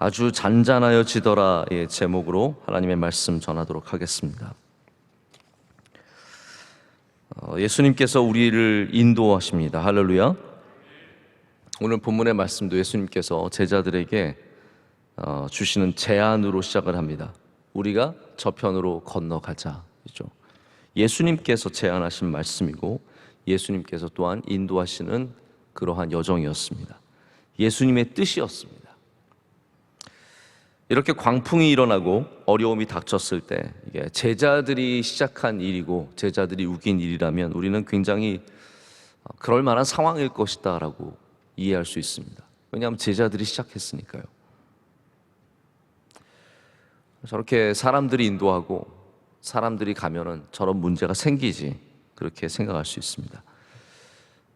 아주 잔잔하여지더라의 제목으로 하나님의 말씀 전하도록 하겠습니다. 예수님께서 우리를 인도하십니다. 할렐루야. 오늘 본문의 말씀도 예수님께서 제자들에게 주시는 제안으로 시작을 합니다. 우리가 저편으로 건너가자. 예수님께서 제안하신 말씀이고 예수님께서 또한 인도하시는 그러한 여정이었습니다. 예수님의 뜻이었습니다. 이렇게 광풍이 일어나고 어려움이 닥쳤을 때 이게 제자들이 시작한 일이고 제자들이 우긴 일이라면 우리는 굉장히 그럴 만한 상황일 것이다 라고 이해할 수 있습니다. 왜냐하면 제자들이 시작했으니까요. 저렇게 사람들이 인도하고 사람들이 가면은 저런 문제가 생기지, 그렇게 생각할 수 있습니다.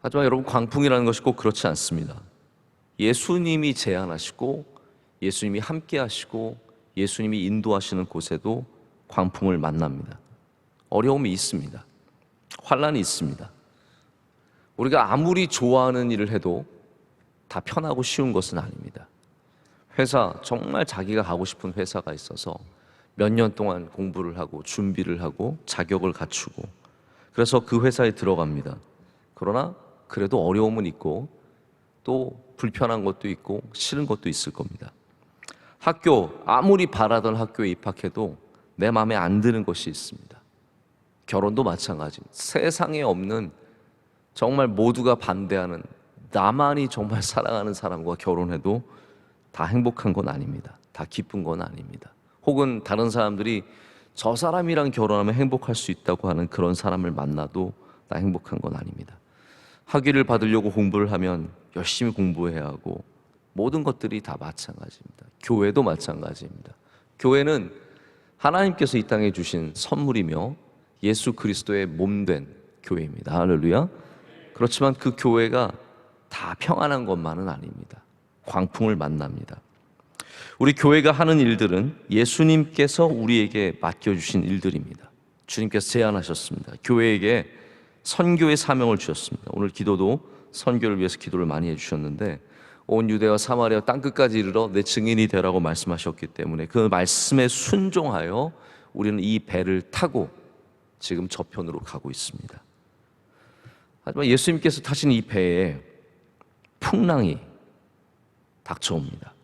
하지만 여러분, 광풍이라는 것이 꼭 그렇지 않습니다. 예수님이 제안하시고 예수님이 함께 하시고 예수님이 인도하시는 곳에도 광풍을 만납니다. 어려움이 있습니다. 환난이 있습니다. 우리가 아무리 좋아하는 일을 해도 다 편하고 쉬운 것은 아닙니다. 회사, 정말 자기가 가고 싶은 회사가 있어서 몇 년 동안 공부를 하고 준비를 하고 자격을 갖추고 그래서 그 회사에 들어갑니다. 그러나 그래도 어려움은 있고 또 불편한 것도 있고 싫은 것도 있을 겁니다. 학교, 아무리 바라던 학교에 입학해도 내 마음에 안 드는 것이 있습니다. 결혼도 마찬가지입니다. 세상에 없는, 정말 모두가 반대하는, 나만이 정말 사랑하는 사람과 결혼해도 다 행복한 건 아닙니다. 다 기쁜 건 아닙니다. 혹은 다른 사람들이 저 사람이랑 결혼하면 행복할 수 있다고 하는 그런 사람을 만나도 다 행복한 건 아닙니다. 학위를 받으려고 공부를 하면 열심히 공부해야 하고 모든 것들이 다 마찬가지입니다. 교회도 마찬가지입니다. 교회는 하나님께서 이 땅에 주신 선물이며 예수 그리스도의 몸된 교회입니다. 할렐루야. 그렇지만 그 교회가 다 평안한 것만은 아닙니다. 광풍을 만납니다. 우리 교회가 하는 일들은 예수님께서 우리에게 맡겨주신 일들입니다. 주님께서 제안하셨습니다. 교회에게 선교의 사명을 주셨습니다. 오늘 기도도 선교를 위해서 기도를 많이 해주셨는데 온 유대와 사마리아 땅끝까지 이르러 내 증인이 되라고 말씀하셨기 때문에 그 말씀에 순종하여 우리는 이 배를 타고 지금 저편으로 가고 있습니다. 하지만 예수님께서 타신 이 배에 풍랑이 닥쳐옵니다.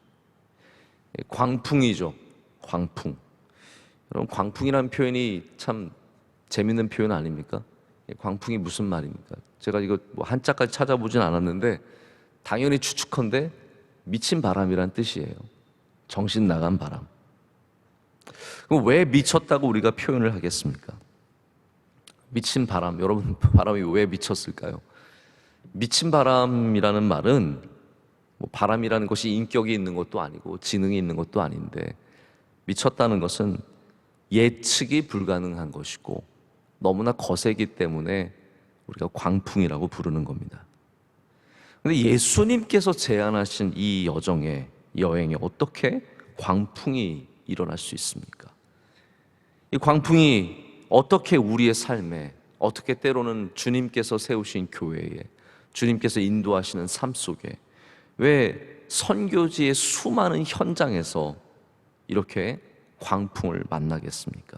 광풍이죠. 광풍. 여러분, 광풍이라는 표현이 참 재밌는 표현 아닙니까? 광풍이 무슨 말입니까? 제가 이거 한자까지 찾아보진 않았는데 당연히 추측컨대 미친 바람이란 뜻이에요. 정신 나간 바람. 그럼 왜 미쳤다고 우리가 표현을 하겠습니까? 미친 바람, 여러분, 바람이 왜 미쳤을까요? 미친 바람이라는 말은 바람이라는 것이 인격이 있는 것도 아니고 지능이 있는 것도 아닌데 미쳤다는 것은 예측이 불가능한 것이고 너무나 거세기 때문에 우리가 광풍이라고 부르는 겁니다. 그런데 예수님께서 제안하신 이 여행에 어떻게 광풍이 일어날 수 있습니까? 이 광풍이 어떻게 우리의 삶에, 어떻게 때로는 주님께서 세우신 교회에, 주님께서 인도하시는 삶 속에 왜 선교지의 수많은 현장에서 이렇게 광풍을 만나겠습니까?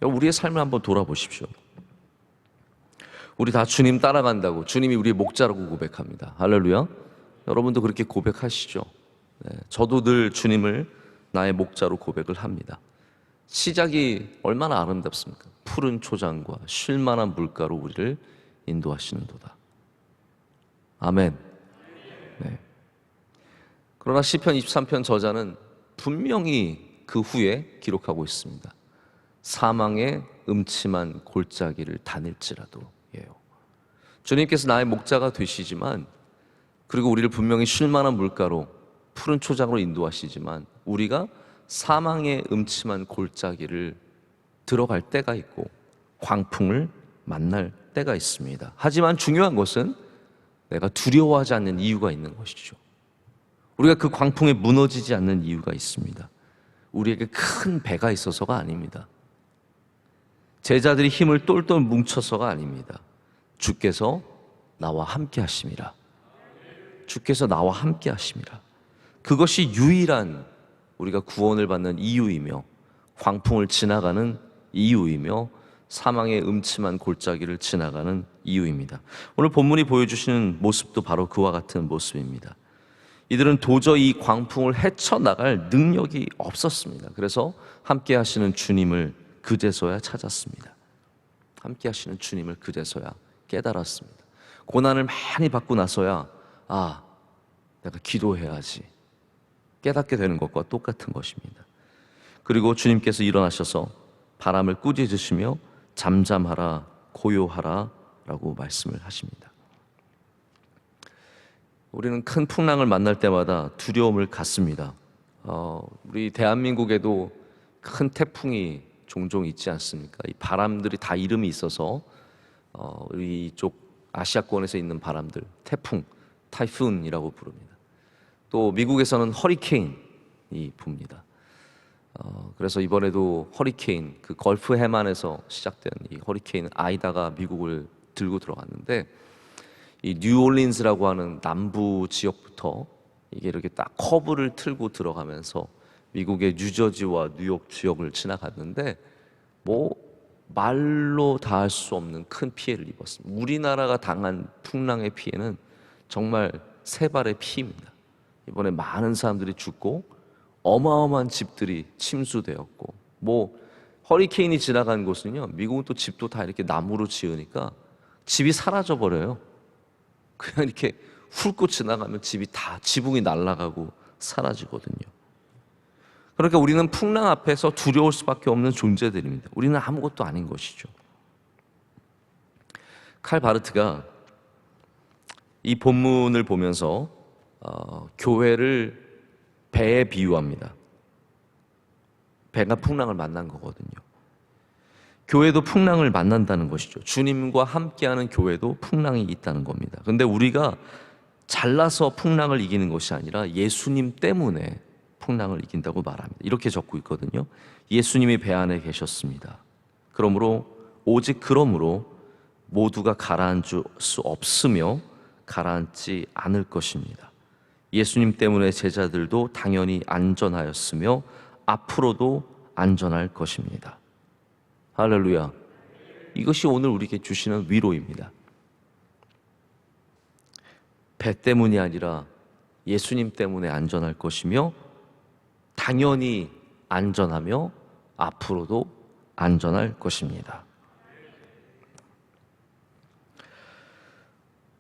우리의 삶을 한번 돌아보십시오. 우리 다 주님 따라간다고, 주님이 우리의 목자라고 고백합니다. 할렐루야. 여러분도 그렇게 고백하시죠? 네, 저도 늘 주님을 나의 목자로 고백을 합니다. 시작이 얼마나 아름답습니까? 푸른 초장과 쉴만한 물가로 우리를 인도하시는도다. 아멘. 네. 그러나 시편 23편 저자는 분명히 그 후에 기록하고 있습니다. 사망의 음침한 골짜기를 다닐지라도 예요. 주님께서 나의 목자가 되시지만, 그리고 우리를 분명히 쉴만한 물가로 푸른 초장으로 인도하시지만 우리가 사망의 음침한 골짜기를 들어갈 때가 있고 광풍을 만날 때가 있습니다. 하지만 중요한 것은 내가 두려워하지 않는 이유가 있는 것이죠. 우리가 그 광풍에 무너지지 않는 이유가 있습니다. 우리에게 큰 배가 있어서가 아닙니다. 제자들이 힘을 똘똘 뭉쳐서가 아닙니다. 주께서 나와 함께 하심이라. 주께서 나와 함께 하심이라. 그것이 유일한 우리가 구원을 받는 이유이며 광풍을 지나가는 이유이며 사망의 음침한 골짜기를 지나가는 이유입니다. 오늘 본문이 보여주시는 모습도 바로 그와 같은 모습입니다. 이들은 도저히 이 광풍을 헤쳐나갈 능력이 없었습니다. 그래서 함께 하시는 주님을 그제서야 찾았습니다. 함께 하시는 주님을 그제서야 깨달았습니다. 고난을 많이 받고 나서야 내가 기도해야지 깨닫게 되는 것과 똑같은 것입니다. 그리고 주님께서 일어나셔서 바람을 꾸짖으시며 잠잠하라 고요하라 라고 말씀을 하십니다. 우리는 큰 풍랑을 만날 때마다 두려움을 갖습니다. 우리 대한민국에도 큰 태풍이 종종 있지 않습니까? 이 바람들이 다 이름이 있어서 우리 이쪽 아시아권에서 있는 바람들 태풍, 타이푼이라고 부릅니다. 또 미국에서는 허리케인이 붑니다. 그래서 이번에도 허리케인, 그 걸프 해만에서 시작된 이 허리케인 아이다가 미국을 들고 들어갔는데 이 뉴올린즈라고 하는 남부 지역부터 이게 이렇게 딱 커브를 틀고 들어가면서 미국의 뉴저지와 뉴욕 지역을 지나갔는데 말로 다 할 수 없는 큰 피해를 입었습니다. 우리나라가 당한 풍랑의 피해는 정말 세 발의 피입니다. 이번에 많은 사람들이 죽고 어마어마한 집들이 침수되었고 허리케인이 지나간 곳은요, 미국은 또 집도 다 이렇게 나무로 지으니까 집이 사라져 버려요. 그냥 이렇게 훑고 지나가면 집이 다 지붕이 날아가고 사라지거든요. 그러니까 우리는 풍랑 앞에서 두려울 수밖에 없는 존재들입니다. 우리는 아무것도 아닌 것이죠. 칼 바르트가 이 본문을 보면서 교회를 배에 비유합니다. 배가 풍랑을 만난 거거든요. 교회도 풍랑을 만난다는 것이죠. 주님과 함께하는 교회도 풍랑이 있다는 겁니다. 그런데 우리가 잘나서 풍랑을 이기는 것이 아니라 예수님 때문에 풍랑을 이긴다고 말합니다. 이렇게 적고 있거든요. 예수님이 배 안에 계셨습니다. 오직 그러므로 모두가 가라앉을 수 없으며 가라앉지 않을 것입니다. 예수님 때문에 제자들도 당연히 안전하였으며 앞으로도 안전할 것입니다. 할렐루야. 이것이 오늘 우리에게 주시는 위로입니다. 배 때문이 아니라 예수님 때문에 안전할 것이며 당연히 안전하며 앞으로도 안전할 것입니다.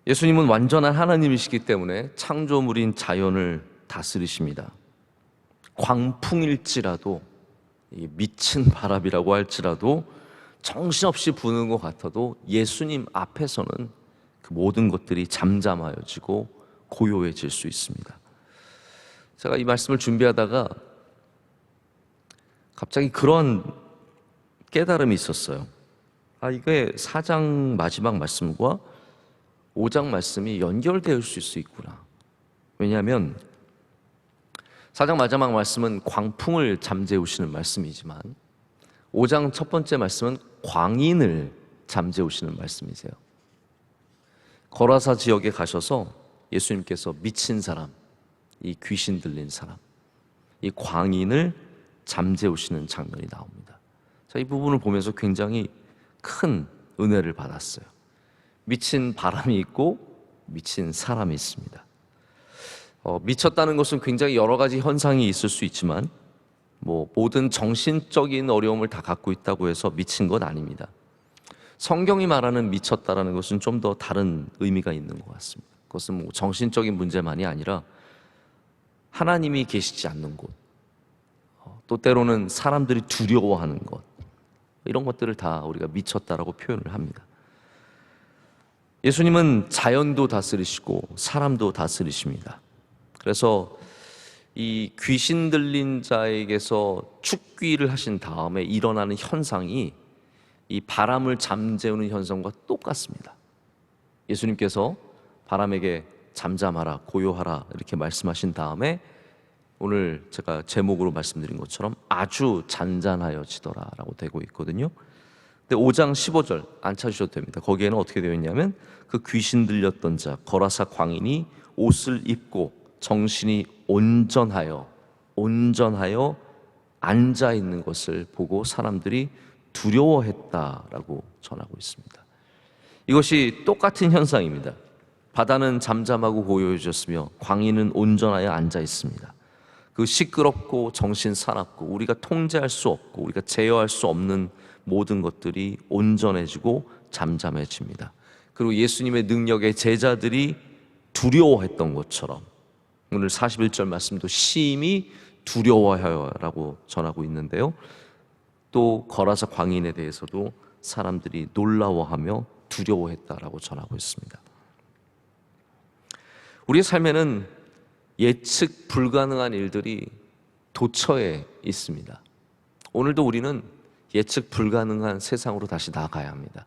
예수님은 완전한 하나님이시기 때문에 창조물인 자연을 다스리십니다. 광풍일지라도 미친 바람이라고 할지라도 정신없이 부는 것 같아도 예수님 앞에서는 그 모든 것들이 잠잠하여지고 고요해질 수 있습니다. 제가 이 말씀을 준비하다가 갑자기 그런 깨달음이 있었어요. 이게 4장 마지막 말씀과 5장 말씀이 연결될 수 있구나. 왜냐하면 4장 마지막 말씀은 광풍을 잠재우시는 말씀이지만 5장 첫 번째 말씀은 광인을 잠재우시는 말씀이세요. 거라사 지역에 가셔서 예수님께서 미친 사람, 이 귀신 들린 사람, 이 광인을 잠재우시는 장면이 나옵니다. 자, 이 부분을 보면서 굉장히 큰 은혜를 받았어요. 미친 바람이 있고 미친 사람이 있습니다. 미쳤다는 것은 굉장히 여러 가지 현상이 있을 수 있지만 모든 정신적인 어려움을 다 갖고 있다고 해서 미친 건 아닙니다. 성경이 말하는 미쳤다라는 것은 좀 더 다른 의미가 있는 것 같습니다. 그것은 정신적인 문제만이 아니라 하나님이 계시지 않는 곳, 또 때로는 사람들이 두려워하는 것, 이런 것들을 다 우리가 미쳤다라고 표현을 합니다. 예수님은 자연도 다스리시고 사람도 다스리십니다. 그래서 이 귀신 들린 자에게서 축귀를 하신 다음에 일어나는 현상이 이 바람을 잠재우는 현상과 똑같습니다. 예수님께서 바람에게 잠잠하라, 고요하라 이렇게 말씀하신 다음에 오늘 제가 제목으로 말씀드린 것처럼 아주 잔잔하여지더라 라고 되고 있거든요. 근데 5장 15절 안 찾으셔도 됩니다. 거기에는 어떻게 되어 있냐면 그 귀신 들렸던 자 거라사 광인이 옷을 입고 정신이 온전하여 앉아 있는 것을 보고 사람들이 두려워했다라고 전하고 있습니다. 이것이 똑같은 현상입니다. 바다는 잠잠하고 고요해졌으며 광인은 온전하여 앉아 있습니다. 그 시끄럽고 정신사납고 우리가 통제할 수 없고 우리가 제어할 수 없는 모든 것들이 온전해지고 잠잠해집니다. 그리고 예수님의 능력에 제자들이 두려워했던 것처럼 오늘 41절 말씀도 심히 두려워하여라고 전하고 있는데요. 또 거라사 광인에 대해서도 사람들이 놀라워하며 두려워했다라고 전하고 있습니다. 우리의 삶에는 예측 불가능한 일들이 도처에 있습니다. 오늘도 우리는 예측 불가능한 세상으로 다시 나아가야 합니다.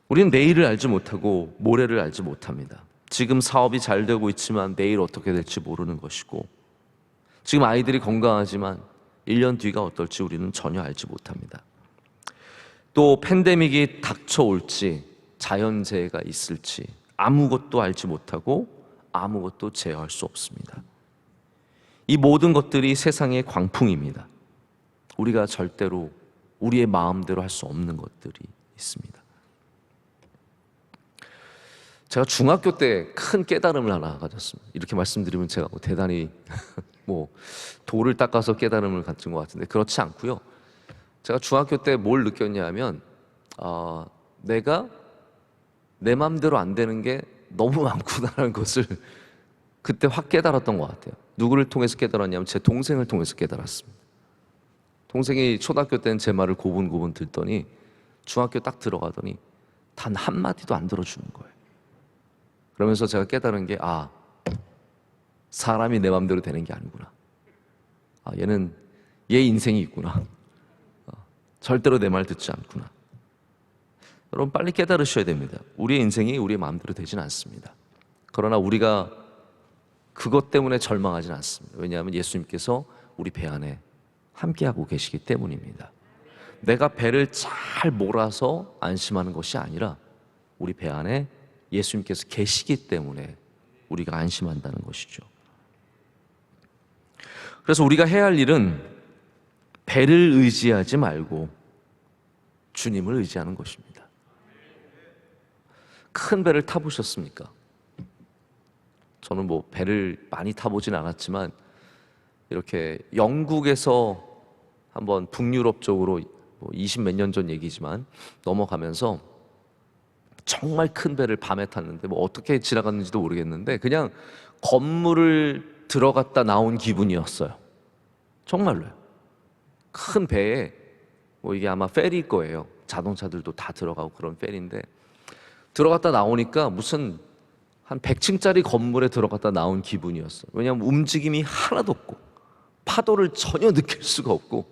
우리는 내일을 알지 못하고 모레를 알지 못합니다. 지금 사업이 잘 되고 있지만 내일 어떻게 될지 모르는 것이고, 지금 아이들이 건강하지만 1년 뒤가 어떨지 우리는 전혀 알지 못합니다. 또 팬데믹이 닥쳐올지 자연재해가 있을지 아무것도 알지 못하고 아무것도 제어할 수 없습니다. 이 모든 것들이 세상의 광풍입니다. 우리가 절대로 우리의 마음대로 할 수 없는 것들이 있습니다. 제가 중학교 때 큰 깨달음을 하나 가졌습니다. 이렇게 말씀드리면 제가 대단히 돌을 닦아서 깨달음을 가진 것 같은데 그렇지 않고요. 제가 중학교 때 뭘 느꼈냐면 내가 내 마음대로 안 되는 게 너무 많구나라는 것을 그때 확 깨달았던 것 같아요. 누구를 통해서 깨달았냐면 제 동생을 통해서 깨달았습니다. 동생이 초등학교 때는 제 말을 고분고분 듣더니 중학교 딱 들어가더니 단 한마디도 안 들어주는 거예요. 그러면서 제가 깨달은 게 사람이 내 마음대로 되는 게 아니구나. 얘는 얘 인생이 있구나. 절대로 내 말 듣지 않구나. 여러분 빨리 깨달으셔야 됩니다. 우리의 인생이 우리의 마음대로 되지는 않습니다. 그러나 우리가 그것 때문에 절망하지는 않습니다. 왜냐하면 예수님께서 우리 배 안에 함께하고 계시기 때문입니다. 내가 배를 잘 몰아서 안심하는 것이 아니라 우리 배 안에 예수님께서 계시기 때문에 우리가 안심한다는 것이죠. 그래서 우리가 해야 할 일은 배를 의지하지 말고 주님을 의지하는 것입니다. 큰 배를 타보셨습니까? 저는 배를 많이 타보진 않았지만 이렇게 영국에서 한번 북유럽 쪽으로 20 몇 년 전 얘기지만 넘어가면서 정말 큰 배를 밤에 탔는데 어떻게 지나갔는지도 모르겠는데 그냥 건물을 들어갔다 나온 기분이었어요. 정말로요. 큰 배에 이게 아마 페리일 거예요. 자동차들도 다 들어가고 그런 페리인데 들어갔다 나오니까 무슨 한 100층짜리 건물에 들어갔다 나온 기분이었어요. 왜냐하면 움직임이 하나도 없고 파도를 전혀 느낄 수가 없고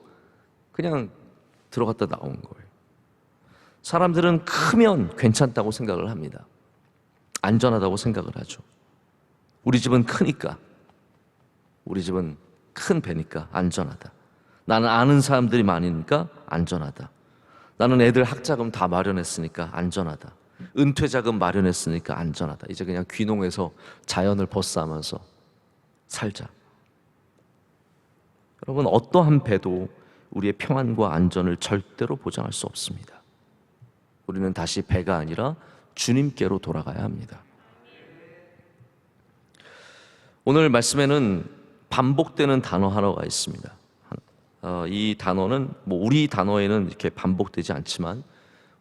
그냥 들어갔다 나온 거예요. 사람들은 크면 괜찮다고 생각을 합니다. 안전하다고 생각을 하죠. 우리 집은 크니까, 우리 집은 큰 배니까 안전하다. 나는 아는 사람들이 많으니까 안전하다. 나는 애들 학자금 다 마련했으니까 안전하다. 은퇴자금 마련했으니까 안전하다. 이제 그냥 귀농해서 자연을 벗삼아서 살자. 여러분 어떠한 배도 우리의 평안과 안전을 절대로 보장할 수 없습니다. 우리는 다시 배가 아니라 주님께로 돌아가야 합니다. 오늘 말씀에는 반복되는 단어 하나가 있습니다. 이 단어는 우리 단어에는 이렇게 반복되지 않지만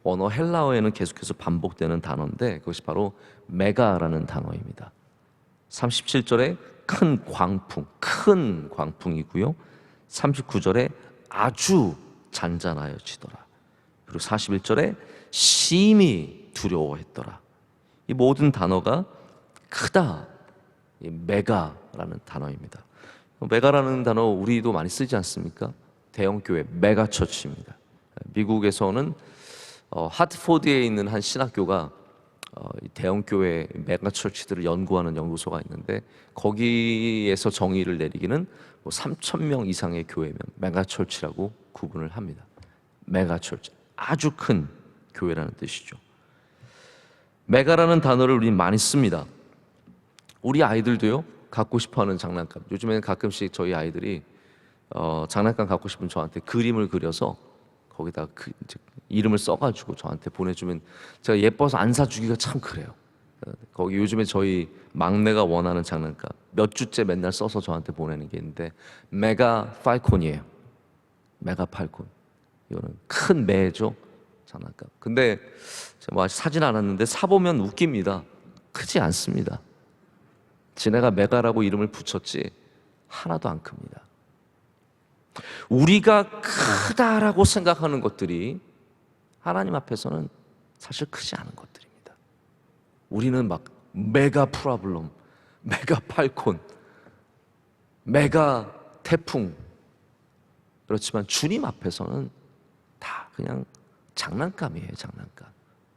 원어 헬라어에는 계속해서 반복되는 단어인데 그것이 바로 메가라는 단어입니다. 37절에 큰 광풍이고요. 39절에 아주 잔잔하여지더라. 그리고 41절에 심히 두려워했더라. 이 모든 단어가 크다, 이 메가라는 단어입니다. 메가라는 단어 우리도 많이 쓰지 않습니까? 대형교회, 메가처치입니다. 미국에서는 하트포드에 있는 한 신학교가 대형교회 메가처치들을 연구하는 연구소가 있는데 거기에서 정의를 내리기는 3,000명 이상의 교회면 메가처치라고 구분을 합니다. 메가처치, 아주 큰 교회라는 뜻이죠. 메가라는 단어를 우리는 많이 씁니다. 우리 아이들도요, 갖고 싶어하는 장난감. 요즘에는 가끔씩 저희 아이들이 장난감 갖고 싶으면 저한테 그림을 그려서 거기다 이제 이름을 써가지고 저한테 보내주면 제가 예뻐서 안 사주기가 참 그래요. 거기 요즘에 저희 막내가 원하는 장난감 몇 주째 맨날 써서 저한테 보내는 게 있는데 메가 팔콘이에요. 메가 팔콘. 이거는 큰 매죠, 장난감. 근데 제가 뭐 아직 사진 않았는데 사보면 웃깁니다. 크지 않습니다. 지네가 메가라고 이름을 붙였지 하나도 안 큽니다. 우리가 크다라고 생각하는 것들이 하나님 앞에서는 사실 크지 않은 것들입니다. 우리는 막 메가 프라블럼, 메가 팔콘, 메가 태풍. 그렇지만 주님 앞에서는 다 그냥 장난감이에요, 장난감.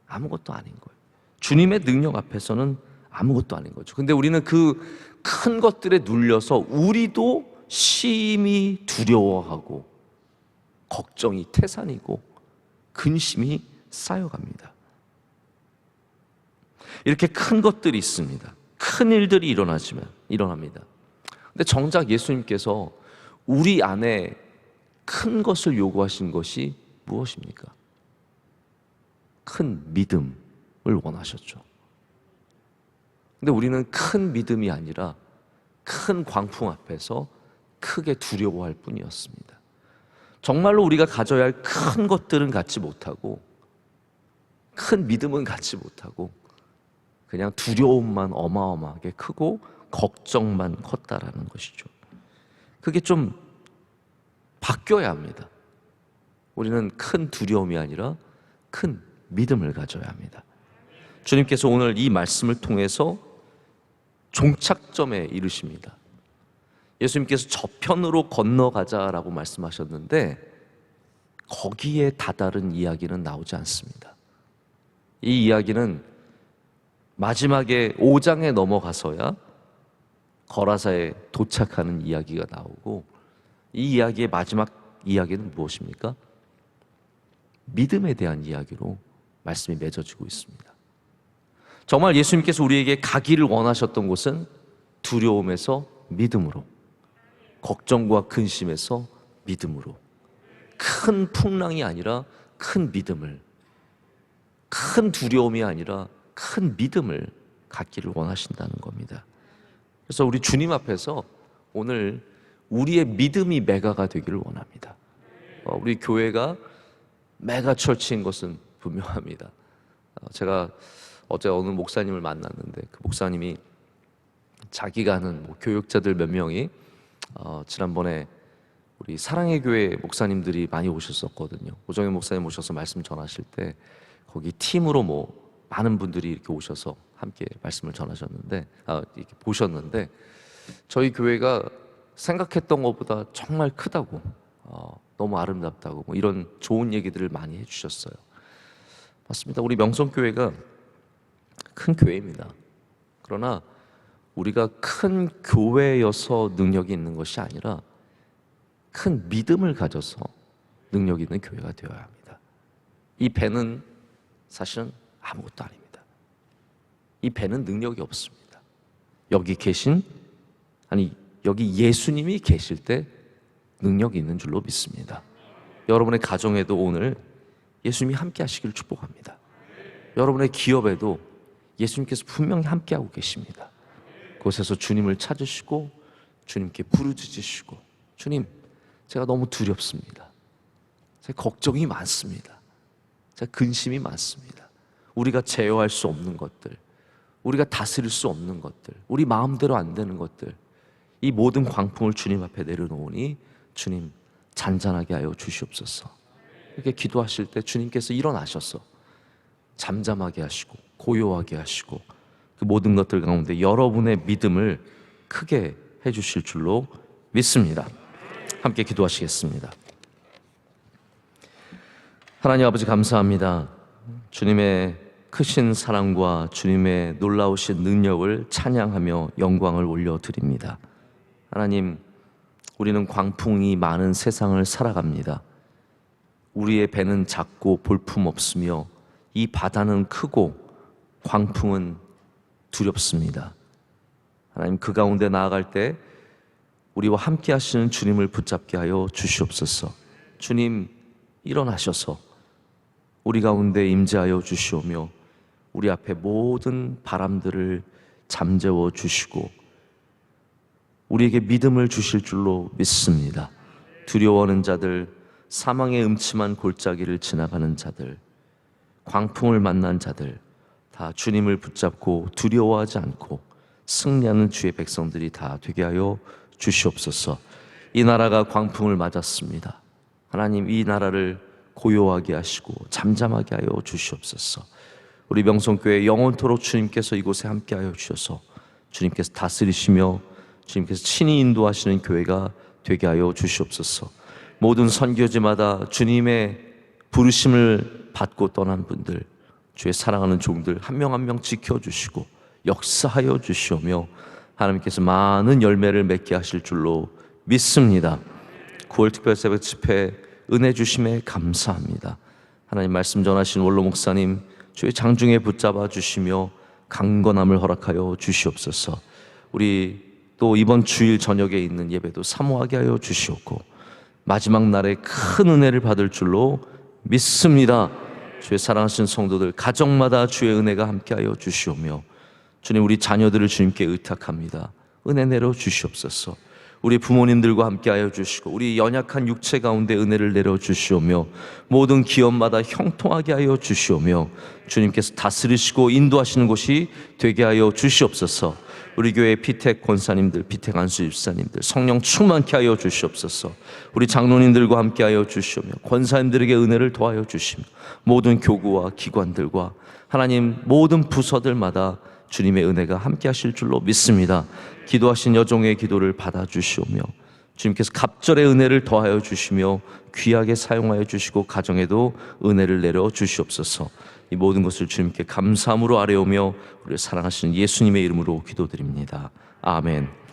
아무것도 아닌 거예요. 주님의 능력 앞에서는 아무것도 아닌 거죠. 근데 우리는 그 큰 것들에 눌려서 우리도 심히 두려워하고 걱정이 태산이고 근심이 쌓여갑니다. 이렇게 큰 것들이 있습니다. 큰 일들이 일어납니다. 근데 정작 예수님께서 우리 안에 큰 것을 요구하신 것이 무엇입니까? 큰 믿음을 원하셨죠. 근데 우리는 큰 믿음이 아니라 큰 광풍 앞에서 크게 두려워할 뿐이었습니다. 정말로 우리가 가져야 할 큰 것들은 갖지 못하고 큰 믿음은 갖지 못하고 그냥 두려움만 어마어마하게 크고 걱정만 컸다라는 것이죠. 그게 좀 바뀌어야 합니다. 우리는 큰 두려움이 아니라 큰 믿음을 가져야 합니다. 주님께서 오늘 이 말씀을 통해서 종착점에 이르십니다. 예수님께서 저편으로 건너가자라고 말씀하셨는데 거기에 다다른 이야기는 나오지 않습니다. 이 이야기는 마지막에 5장에 넘어가서야 거라사에 도착하는 이야기가 나오고 이 이야기의 마지막 이야기는 무엇입니까? 믿음에 대한 이야기로 말씀이 맺어지고 있습니다. 정말 예수님께서 우리에게 가기를 원하셨던 곳은 두려움에서 믿음으로, 걱정과 근심에서 믿음으로, 큰 풍랑이 아니라 큰 믿음을, 큰 두려움이 아니라 큰 믿음을 갖기를 원하신다는 겁니다. 그래서 우리 주님 앞에서 오늘 우리의 믿음이 메가가 되기를 원합니다. 우리 교회가 메가 처치인 것은 분명합니다. 제가 어제 어느 목사님을 만났는데 그 목사님이 자기가 아는 교육자들 몇 명이 지난번에 우리 사랑의 교회 목사님들이 많이 오셨었거든요. 오정현 목사님 오셔서 말씀 전하실 때 거기 팀으로 많은 분들이 이렇게 오셔서 함께 말씀을 전하셨는데 이렇게 보셨는데 저희 교회가 생각했던 것보다 정말 크다고 너무 아름답다고 이런 좋은 얘기들을 많이 해주셨어요. 맞습니다. 우리 명성교회가 큰 교회입니다. 그러나 우리가 큰 교회여서 능력이 있는 것이 아니라 큰 믿음을 가져서 능력이 있는 교회가 되어야 합니다. 이 배는 사실은 아무것도 아닙니다. 이 배는 능력이 없습니다. 여기 예수님이 계실 때 능력이 있는 줄로 믿습니다. 여러분의 가정에도 오늘 예수님이 함께 하시기를 축복합니다. 여러분의 기업에도 예수님께서 분명히 함께하고 계십니다. 그곳에서 주님을 찾으시고 주님께 부르짖으시고 주님, 제가 너무 두렵습니다. 제가 걱정이 많습니다. 제가 근심이 많습니다. 우리가 제어할 수 없는 것들, 우리가 다스릴 수 없는 것들, 우리 마음대로 안 되는 것들, 이 모든 광풍을 주님 앞에 내려놓으니 주님 잔잔하게 하여 주시옵소서. 이렇게 기도하실 때 주님께서 일어나셔서 잠잠하게 하시고 고요하게 하시고 그 모든 것들 가운데 여러분의 믿음을 크게 해주실 줄로 믿습니다. 함께 기도하시겠습니다. 하나님 아버지 감사합니다. 주님의 크신 사랑과 주님의 놀라우신 능력을 찬양하며 영광을 올려드립니다. 하나님, 우리는 광풍이 많은 세상을 살아갑니다. 우리의 배는 작고 볼품없으며 이 바다는 크고 광풍은 두렵습니다. 하나님, 그 가운데 나아갈 때 우리와 함께 하시는 주님을 붙잡게 하여 주시옵소서. 주님, 일어나셔서 우리 가운데 임재하여 주시오며 우리 앞에 모든 바람들을 잠재워 주시고 우리에게 믿음을 주실 줄로 믿습니다. 두려워하는 자들, 사망의 음침한 골짜기를 지나가는 자들, 광풍을 만난 자들 다 주님을 붙잡고 두려워하지 않고 승리하는 주의 백성들이 다 되게 하여 주시옵소서. 이 나라가 광풍을 맞았습니다. 하나님, 이 나라를 고요하게 하시고 잠잠하게 하여 주시옵소서. 우리 명성교회 영원토록 주님께서 이곳에 함께 하여 주셔서 주님께서 다스리시며 주님께서 친히 인도하시는 교회가 되게 하여 주시옵소서. 모든 선교지마다 주님의 부르심을 받고 떠난 분들, 주의 사랑하는 종들 한 명 한 명 지켜주시고 역사하여 주시오며 하나님께서 많은 열매를 맺게 하실 줄로 믿습니다. 9월 특별 새벽 집회 은혜 주심에 감사합니다. 하나님, 말씀 전하신 원로 목사님 주의 장중에 붙잡아 주시며 강건함을 허락하여 주시옵소서. 우리 또 이번 주일 저녁에 있는 예배도 사모하게 하여 주시옵고 마지막 날에 큰 은혜를 받을 줄로 믿습니다. 주의 사랑하신 성도들 가정마다 주의 은혜가 함께하여 주시오며 주님, 우리 자녀들을 주님께 의탁합니다. 은혜 내려 주시옵소서. 우리 부모님들과 함께하여 주시고 우리 연약한 육체 가운데 은혜를 내려 주시오며 모든 기업마다 형통하게 하여 주시오며 주님께서 다스리시고 인도하시는 곳이 되게 하여 주시옵소서. 우리 교회 피택 권사님들, 피택 안수 집사님들 성령 충만케 하여 주시옵소서. 우리 장로님들과 함께하여 주시오며 권사님들에게 은혜를 더하여 주시며 모든 교구와 기관들과 하나님 모든 부서들마다 주님의 은혜가 함께 하실 줄로 믿습니다. 기도하신 여종의 기도를 받아주시오며 주님께서 갑절의 은혜를 더하여 주시며 귀하게 사용하여 주시고 가정에도 은혜를 내려 주시옵소서. 이 모든 것을 주님께 감사함으로 아뢰오며 우리를 사랑하시는 예수님의 이름으로 기도드립니다. 아멘.